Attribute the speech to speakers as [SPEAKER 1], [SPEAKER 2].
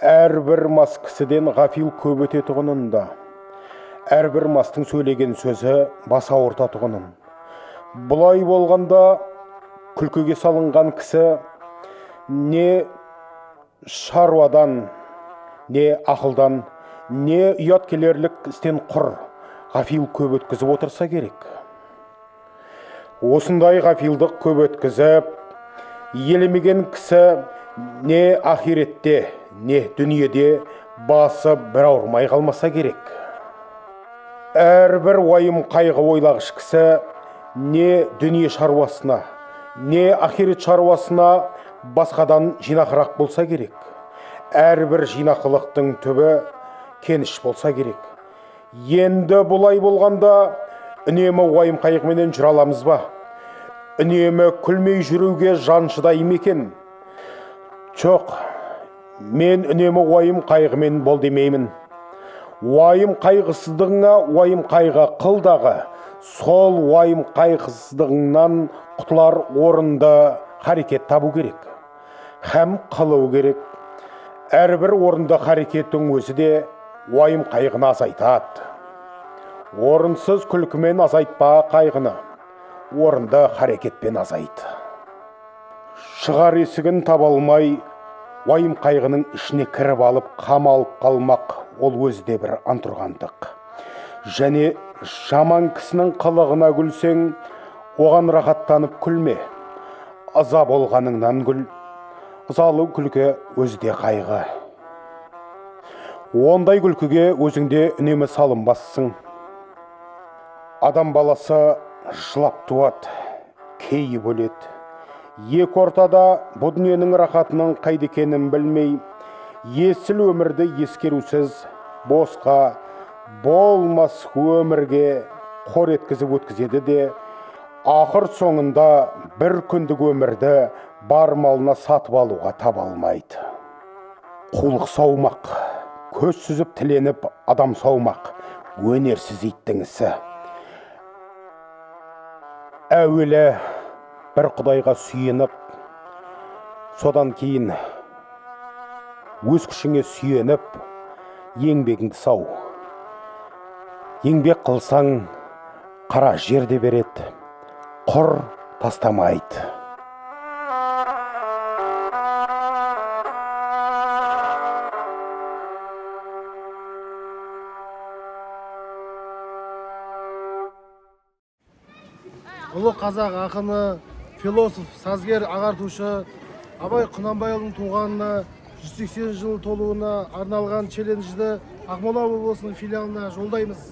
[SPEAKER 1] Әрбір мас кісіден ғафил көп өтетұғынында. Әрбір мастың сөйлеген сөзі баса ортатұғынын. Бұлай болғанда күлкіге салынған кісі не шаруадан, не ақылдан, не ұят келерлік істен құр ғафил көп өткізіп отырса керек. Осындай ғафилдық көп өткізіп, елемеген кісі не ахиретте, не дүниеде басы бір ауырмай қалмаса керек. Әрбір уайым қайғы ойлағыш кісі не дүние шаруасына, не ахирет шаруасына басқадан жинақырақ болса керек. Әрбір жинақылықтың түбі кеніш болса керек. Енді бұлай болғанда үнемі уайым қайғыменен жүре аламыз ба? Үнемі күлмей жүруге жан шыдай ма екен? Жоқ, мен үнемі уайым қайғымен бол демеймін. Уайым қайғысыздығыңа уайым қайғы қылдағы, сол уайым қайғысыздығыңнан құтылар орынды харекет табу керек. Һәм қылу керек. Әрбір орынды харекеттің өзі де уайым қайғыны азайтады. Орынсыз күлкімен азайтпа қайғыны, орынды харекетпен азайт. Шығар есігін таба алмай, уайым қайғының ішіне кіріп алып, қамалып қалмақ, ол өзі бір антұрғандық. Және жаман кісінің қылығына күлсең, оған рахаттанып күлме. Ыза болғаныңнан күл, ызалы күлкі өзі қайғы. Ондай күлкіге өзіңде үнемі салынбассың. Адам баласы жылап туады, кейіп өледі. Екі ортада бұл дүниенің рахатының қайда екенін білмей, есіл өмірді ескерусіз босқа, болмас өмірге қор еткізіп өткізеді де, ақыр соңында бір күндік өмірді бар малына сатып алуға таба алмайды. Қулық саумақ, көз сүзіп тіленіп адам саумақ, өнерсіз иттің ісі. Әуелі бір құдайға сүйеніп, содан кейін өз күшіңе сүйеніп, еңбегіңді сау. Еңбек қылсаң, қара жерде береді, құр тастамайды.
[SPEAKER 2] Ұлы қазақ ақыны, философ, сазгер, ағартушы Абай Құнанбайұлының туғанына 180 жыл толуына арналған челленджді Ақмола облысының филиалына жолдаймыз.